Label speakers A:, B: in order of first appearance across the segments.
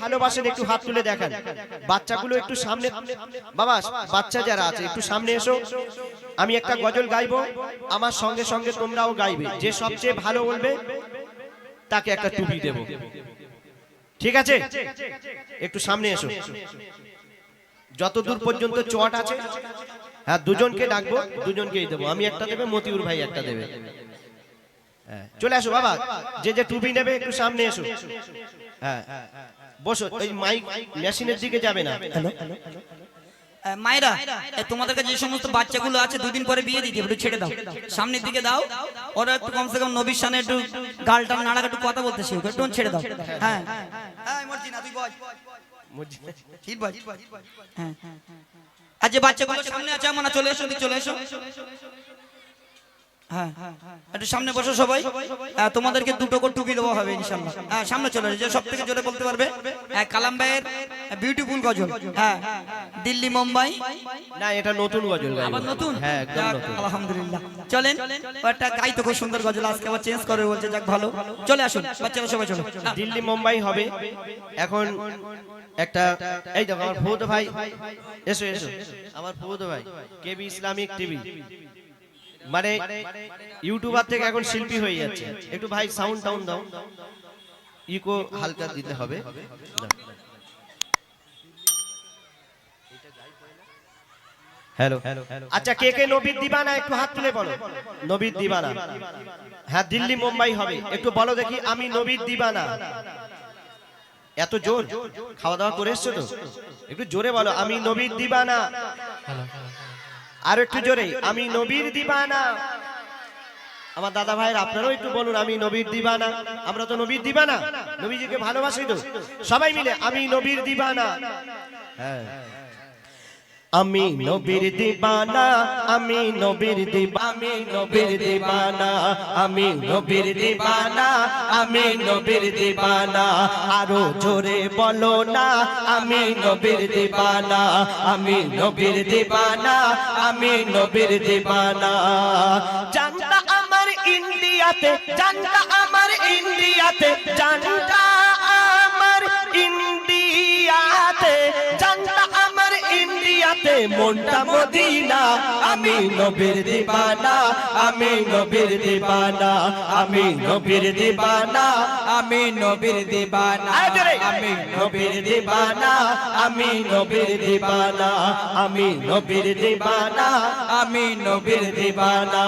A: ভালোবাসেন একটু হাত তুলে দেখান। বাচ্চাগুলো একটু সামনে, বাবা বাচ্চা যারা আছে একটু সামনে এসো। আমি একটা গজল গাইবো, আমার সঙ্গে সঙ্গে তোমরাও গাইবে। যে সবচেয়ে ভালো বলবে তাকে একটা টুপি দেব, ঠিক আছে? একটু সামনে এসো, যতদূর পর্যন্ত চট আছে। হ্যাঁ, দুজনকে ডাকবো, দুজনকেই দেবো। আমি একটা দেবে, মতিউর ভাই একটা দেবে। চলে আসো বাবা, যে যে টুপি নেবে একটু সামনে এসো। হ্যাঁ বসো, ওই মাইক মেশিনের দিকে যাবে না।
B: মায়েরা, তোমাদের কাছে যে সমস্ত বাচ্চাগুলো আছে দুদিন পরে বিয়ে দিতে একটু ছেড়ে দাও, সামনের দিকে দাও। ওরা একটু কমসে কম নবীর সামনে একটু গালটা নাড়া একটু কথা বলতে শিখবে, একটু ছেড়ে দাও। হ্যাঁ ঠিক বল। হ্যাঁ, আর যে বাচ্চাগুলো সামনে আছে আমরা চলে এসো, চলে এসো। হ্যাঁ, একটু সামনে বসো সবাই। তোমাদেরকে দুটো করে টুপি দেওয়া হবে ইনশাআল্লাহ। হ্যাঁ, সামনে চলে এসো, যে সবথেকে জোরে বলতে পারবে। কালাম ভাইয়ের বিউটিফুল গজল। হ্যাঁ, দিল্লি মুম্বাই।
A: না, এটা নতুন গজল গাইবো।
B: আবার নতুন?
A: হ্যাঁ, একদম নতুন।
B: আলহামদুলিল্লাহ। চলেন, একটা গাই তো খুব সুন্দর গজল, আজকে আবার চেঞ্জ করে বলছে, যাক ভালো। চলে আসুন বাচ্চারা সবাই, চলো।
A: দিল্লি মুম্বাই হবে এখন। একটা এই দেখো আমার ফুদ ভাই, এসো এসো, আমার ফুদ ভাই কেবি ইসলামিক টিভি, মানে ইউটিউবার থেকে এখন শিল্পী হয়ে যাচ্ছে। একটু ভাই সাউন্ড ডাউন দাও, ইকো হালকা দিতে হবে। হ্যালো, আচ্ছা কে কে নবীর দিবানা একটু হাত তুলে বলো। নবীর দিবানা, হ্যাঁ দিল্লি মুম্বাই হবে। একটু বলো দেখি, আমি নবীর দিবানা। এত জোর, খাওয়া দাওয়া করে এসছো তো? একটু জোরে বলো, আমি নবীর দিবানা। আর একটু জোরে, আমি নবীর দিবানা। আমার দাদা ভাইয়ের আপনারাও একটু বলুন, আমি নবীর দিবানা। আমরা তো নবীর দিবানা, নবীজিকে ভালোবাসি তো। সবাই মিলে আমি নবীর দিবানা। হ্যাঁ, আমি নবীর দিবানা, আমি নবীর দিবানা, আমি নবীর দিবানা, আমি নবীর দিবানা, আমি নবীর দিবানা। আরো জোরে বলো না, আমি নবীর দিবানা, আমি নবীর দিবানা, আমি নবীর দিবানা। জানটা আমার ইন্ডিয়াতে, জানটা আমার ইন্ডিয়াতে, জানটা আমার ইন্ডিয়াতে, জানটা আমার ইন্ডিয়াতে, মনটা মদিনা। আমি নবীর দিবানা, আমি নবীর দিবানা, আমি নবীর দিবানা, আমি নবীর দিবানা, আমি নবীর দিবানা, আমি নবীর দিবানা, আমি নবীর দিবানা, আমি নবীর দিবানা।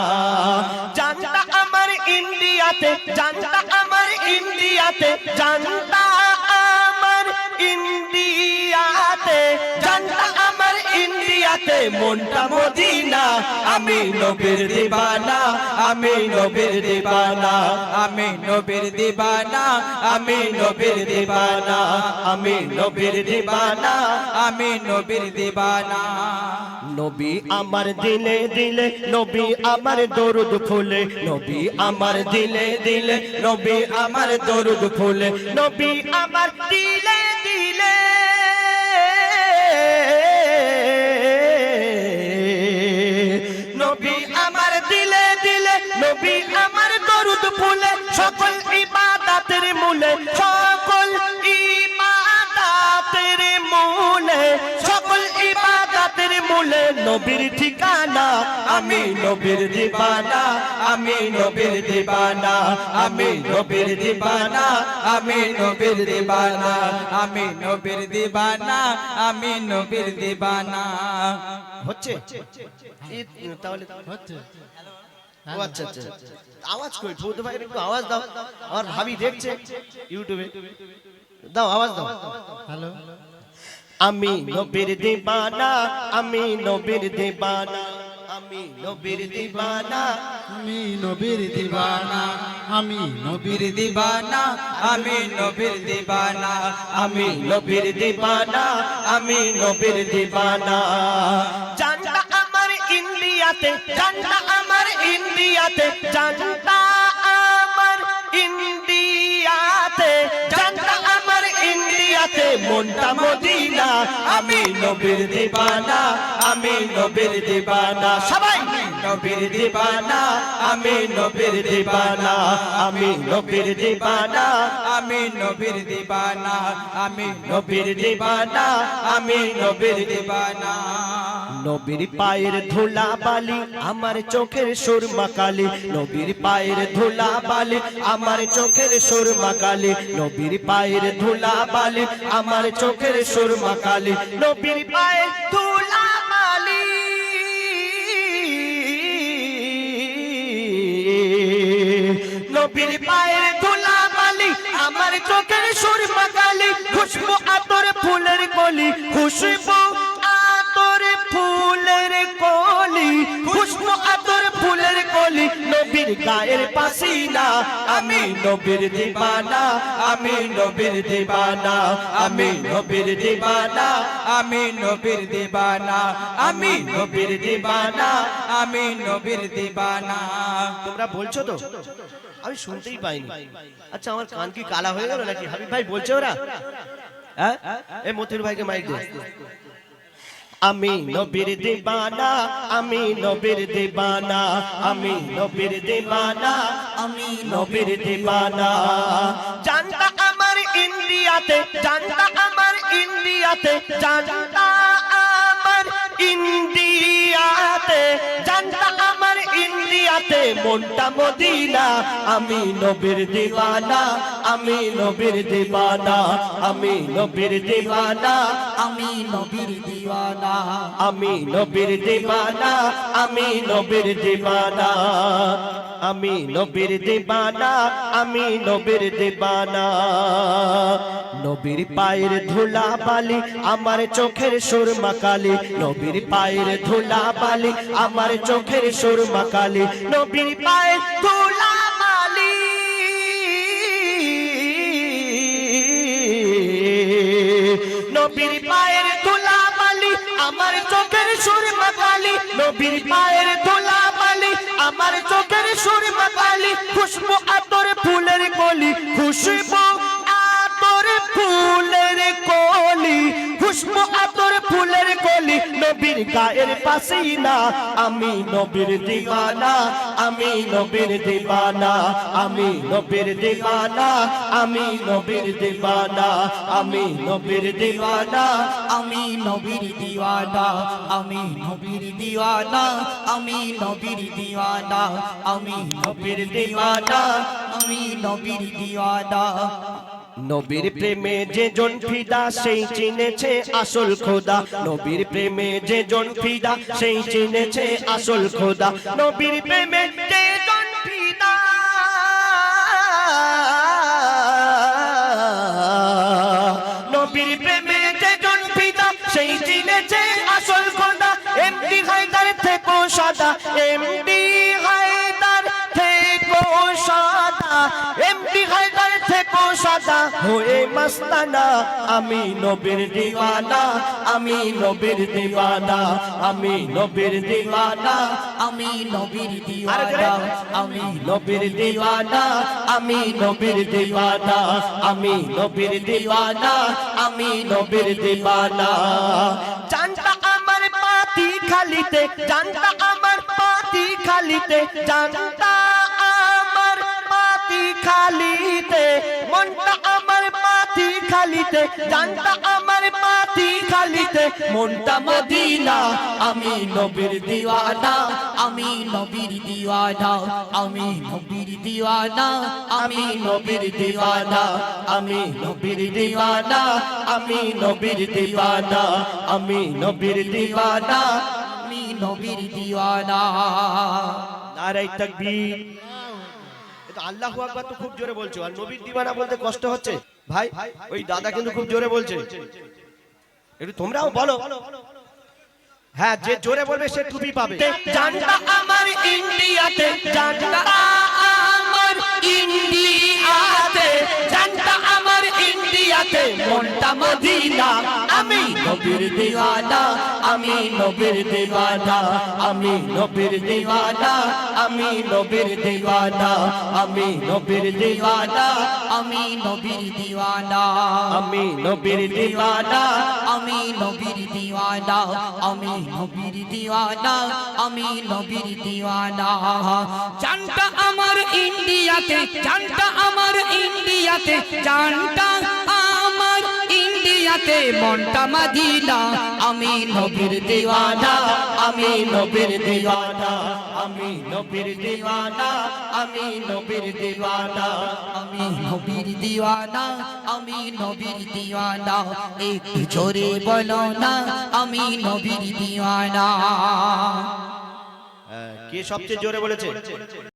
A: জানটা আমার ইন্ডিয়াতে, জানটা আমার ইন্ডিয়াতে, জানটা আমার ইন্ডিয়াতে, জানটা আমার ইন্ডিয়াতে, মনটা মদিনা। আমি নবীর দিবানা, আমি নবীর দিবানা, আমি নবীর দিবানা, আমি নবীর দিবানা, আমি নবীর দিবানা, আমি নবীর দিবানা। নবী আমার দিলে দিলে, নবী আমার দরুদ ফুলে, নবী আমার দিলে দিলে, নবী আমার দরুদ ফুলে, নবী আমার দিলে দিলে, নবী আমার দিলে দিলে, নবী আমার দরুদ ফুলে। সকল ইবাদতের মূলে, সকল ইবাদতের মূলে, সকল ইবাদতের মূলে নবীর ঠিকানা। আমি নবীর দিবানা, আমি নবীর দিবানা, আমি নবীর দিবানা, আমি নবীর দিবানা, আমি নবীর দিবানা, আমি নবীর দিবানা। হচ্ছে তাহলে হচ্ছে। ও আচ্ছা আচ্ছা, আওয়াজ কই ফুদ ভাই, একটু আওয়াজ দাও। আমার ভাবি দেখছে ইউটিউবে, দাও আওয়াজ দাও। হ্যালো, আমি নবীর দিবানা, আমি নবীর দিবানা, আমি নবীর দিবানা,
C: আমি নবীর দিবানা, আমি নবীর দিবানা,
A: আমি নবীর দিবানা, আমি নবীর দিবানা, আমি নবীর দিবানা। জানটা আমার ইন্ডিয়াতে, জানটা আমার ইন্ডিয়াতে, জানটা আমার ইন্ডিয়াতে, জানটা আমার ইন্ডিয়াতে, ইন্ডিয়াতে মনটা মদিনা আমি নবীর দিবানা আমি নবীর দিবানা সবাই নবীর দিবানা আমি নবীর দিবানা আমি নবীর দিবানা
C: আমি নবীর দিবানা আমি
A: নবীর দিবানা আমি নবীর
C: দিবানা
A: নবীর পায়ের ধুলা বালি আমার চোখের সুরমা কালি নবীর পায়ের ধুলা বালি আমার চোখের সুরমা কালি নবীর পায়ের ধুলা বালি আমার চোখের সুরমা কালি নবীর পায়ের ধুলা বালি নবীর পায়ের ধুলা বালি আমার চোখের সুরমা কালি খুশবু আতর ফুলের কলি খুশবু আতর ফুলের কলি খুশবু আতর ফুলের কলি নবীর গায়ের পাসিনা আমি নবীর দিবানা আমি নবীর দিবানা আমি নবীর দিবানা
C: আমি নবীর দিবানা
A: আমি নবীর দিবানা
C: আমি নবীর দিবানা
A: তোমরা বলছো তো আমি শুনতেই পাইনি আচ্ছা আমার কান কি কালা হয়ে গেল নাকি হাবিব ভাই বলছে ওরা হ্যাঁ এই মতির ভাইকে মাইক দে আমি নবীর দিবানা আমি নবীর দিবানা আমি নবীর দিবানা আমি নবীর দিবানা জানতা আমার ইন্ডিয়াতে জানতা আমার ইন্ডিয়াতে জানতা আমার ইন্ডিয়াতে জানতা আমার ইন্ডিয়াতে মনটা মদিনা আমি নবীর দিবানা আমি নবীর দিবানা আমি নবীর দিবানা
B: আমি নবীর দিওয়ানা
A: আমি নবীর দিবানা আমি নবীর দিবানা আমি নবীর দিবানা আমি নবীর দিবানা নবীর পায়ের ধুলা বালি আমার চোখের সুরমা কালি নবীর পায়ের ধুলা বালি আমার চোখের সুরমা কালি নবীর পায়ের ধুলা বালি নবীর পায়ের ধুলা বালি আমার চোখের সুরমা কালি নবীর পায়ের ধুলা বালি আমার চোখের সুরমা কালি খুশবু আতর ফুলের কলি খুশবু আতর ফুলের কলি খুশবু আতর ফুলের কলি নবীর গায়ের পাসিনা আমি নবীর দিবানা আমি নবীর দিবানা আমি নবীর দিবানা আমি নবীর দিবানা আমি নবীর দিবানা
B: আমি নবীর দিওয়ানা আমি নবীর দিওয়ানা আমি নবীর দিওয়ানা আমি
A: নবীর দিবানা
B: আমি নবীর দিওয়ানা
A: নবীর প্রেমে যে জন ফিদা সেই চিনেছে আসল খোদা নবীর প্রেমে যে জন ফিদা সেই চিনেছে আসল খোদা নবীর প্রেমে যে জন ফিদা নবীর প্রেমে যে জন ফিদা সেই চিনেছে আসল খোদা এমডি হায়দার থেকে সাদা এমডি হায়দার থেকে সাদা এমডি হায়দার থেকে সাদা হয়ে মস্তানা আমি নবীর দিওয়ানা আমি নবীর দিওয়ানা আমি নবীর দিওয়ানা
B: আমি নবীর দিওয়ানা আমি
A: নবীর দিওয়ানা আমি নবীর দিওয়ানা আমি নবীর দিওয়ানা আমি নবীর দিওয়ানা জানতা আমার পাতি খালিতে জানতা আমার পাতি খালিতে জানতা আমার পাতি খালিতে মনটা আমার পাতি খালিতে জানতা আমার পাতি খালিতে মনটা মদিনা আমি নবীর দিওয়ানা
B: আমি নবীর দিওয়ানা আমি নবীর দিওয়ানা
A: আমি নবীর দিওয়ানা আমি নবীর দিওয়ানা আমি নবীর দিওয়ানা আমি নবীর দিওয়ানা
B: আমি নবীর দিওয়ানা
A: নারে তাকবীর এটা আল্লাহু আকবার তো খুব জোরে বলছো আর নবীর দিওয়ানা বলতে কষ্ট হচ্ছে ভাই ওই দাদা কিন্তু খুব জোরে বলছে একটু তোমরাও বলো হ্যাঁ যে জোরে বলবে সে টুপি পাবে জানতা আমার ইন্ডিয়াতে জানতা আমার ইন্ডিয়াতে জানতা আমার ইন্ডিয়া
D: ইন্ডিয়াতে মনটা মদিনা আমি নবীর দিওয়ানা আমি নবীর দিওয়ানা আমি নবীর দিওয়ানা আমি নবীর দিওয়ানা আমি নবীর দিওয়ানা
B: আমি নবীর দিওয়ানা
D: আমি নবীর দিওয়ানা
B: আমি নবীর দিওয়ানা আমি নবীর দিওয়ানা আমি নবীর দিওয়ানা জানটা আমার ইন্ডিয়াতে জানটা আমার ইন্ডিয়াতে জানটা আমার ইন্ডিয়াতে মনটা মদিনা আমি নবীর দিওয়ানা
D: আমি নবীর দিওয়ানা আমি নবীর দিওয়ানা আমি নবীর দিওয়ানা
B: আমি নবীর দিওয়ানা আমি নবীর দিওয়ানা একটু জোরে বলো না আমি নবীর দিওয়ানা
A: কে সবচেয়ে জোরে বলেছে